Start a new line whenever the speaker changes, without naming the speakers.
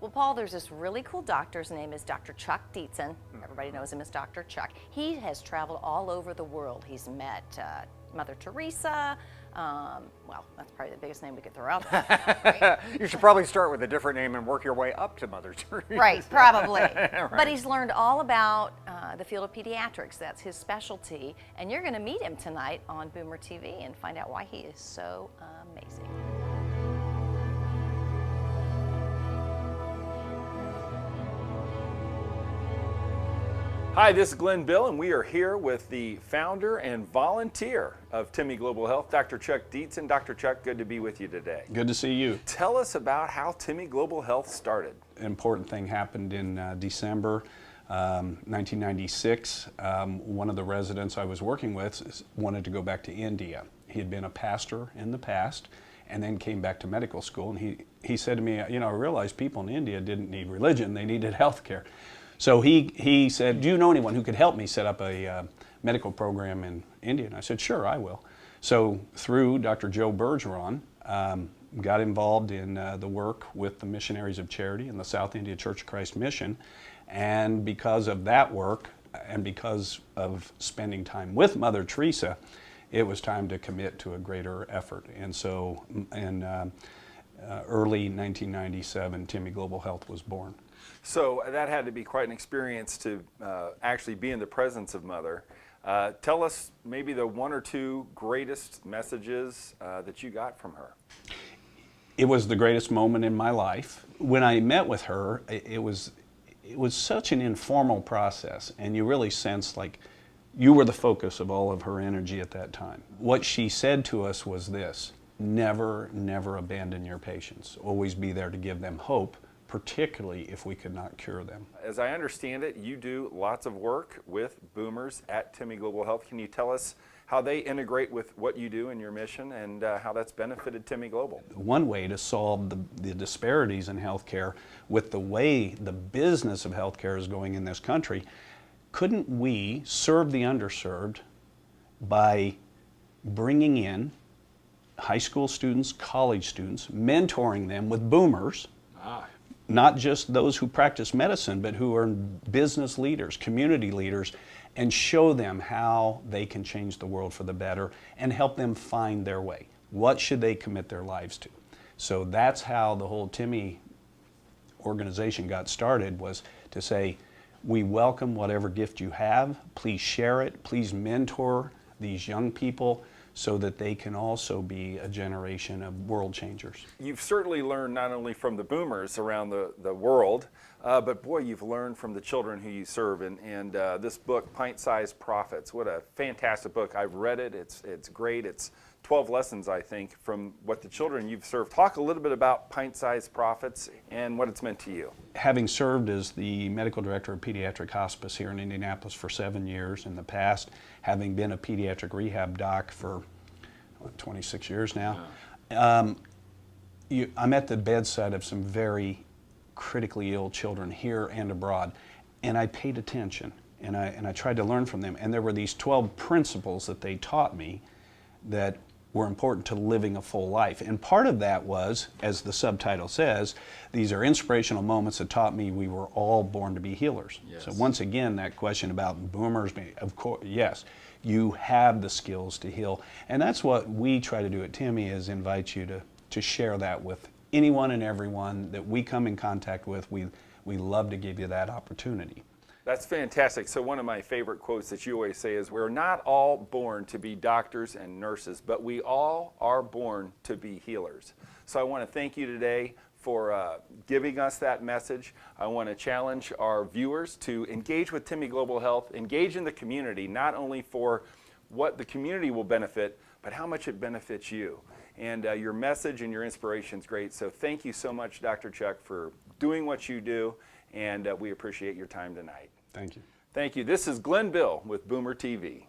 Well, Paul, there's this really cool doctor. His name is Dr. Chuck Dietzen. Everybody knows him as Dr. Chuck. He has traveled all over the world. He's met Mother Teresa. Well, that's probably the biggest name we could throw out there. Right?
You should probably start with a different name and work your way up to Mother Teresa.
Right, probably.
Right.
But he's learned all about the field of pediatrics. That's his specialty. And you're going to meet him tonight on Boomer TV and find out why he is so amazing.
Hi, this is Glenn Bill, and we are here with the founder and volunteer of Timmy Global Health, Dr. Chuck Dietzen. Dr. Chuck, good to be with you today.
Good to see you.
Tell us about how Timmy Global Health started.
An important thing happened in December 1996. One of the residents I was working with wanted to go back to India. He had been a pastor in the past and then came back to medical school, and he said to me, you know, I realized people in India didn't need religion, they needed health care. So he said, do you know anyone who could help me set up a medical program in India? And I said, sure, I will. So through Dr. Joe Bergeron, got involved in the work with the Missionaries of Charity and the South India Church of Christ Mission. And because of that work and because of spending time with Mother Teresa, it was time to commit to a greater effort. And so in early 1997, Timmy Global Health was born.
So that had to be quite an experience to actually be in the presence of Mother. Tell us maybe the one or two greatest messages that you got from her.
It was the greatest moment in my life. When I met with her, it was such an informal process, and you really sensed like you were the focus of all of her energy at that time. What she said to us was this: never, never abandon your patients. Always be there to give them hope, particularly if we could not cure them.
As I understand it, you do lots of work with boomers at Timmy Global Health. Can you tell us how they integrate with what you do in your mission and how that's benefited Timmy Global?
One way to solve the disparities in healthcare with the way the business of healthcare is going in this country, couldn't we serve the underserved by bringing in high school students, college students, mentoring them with boomers, not just those who practice medicine, but who are business leaders, community leaders, and show them how they can change the world for the better and help them find their way. What should they commit their lives to? So that's how the whole Timmy organization got started, was to say, we welcome whatever gift you have, please share it, please mentor these young people so that they can also be a generation of world changers.
You've certainly learned not only from the boomers around the world, but boy, you've learned from the children who you serve. And this book, Pint-Sized Profits, what a fantastic book. I've read it, it's great. It's 12 lessons, I think, from what the children you've served. Talk a little bit about Pint-Sized Profits and what it's meant to you.
Having served as the medical director of pediatric hospice here in Indianapolis for 7 years in the past, having been a pediatric rehab doc for 26 years now, I'm at the bedside of some very critically ill children here and abroad, and I paid attention and I tried to learn from them. And there were these 12 principles that they taught me that were important to living a full life. And part of that was, as the subtitle says, these are inspirational moments that taught me we were all born to be healers. Yes. So once again, that question about boomers, of course, yes, you have the skills to heal. And that's what we try to do at Timmy, is invite you to share that with anyone and everyone that we come in contact with. We love to give you that opportunity.
That's fantastic. So one of my favorite quotes that you always say is, we're not all born to be doctors and nurses, but we all are born to be healers. So I want to thank you today for giving us that message. I want to challenge our viewers to engage with Timmy Global Health, engage in the community, not only for what the community will benefit, but how much it benefits you. And your message and your inspiration is great. So thank you so much, Dr. Chuck, for doing what you do, and we appreciate your time tonight.
Thank you.
Thank you. This is Glenn Bill with Boomer TV.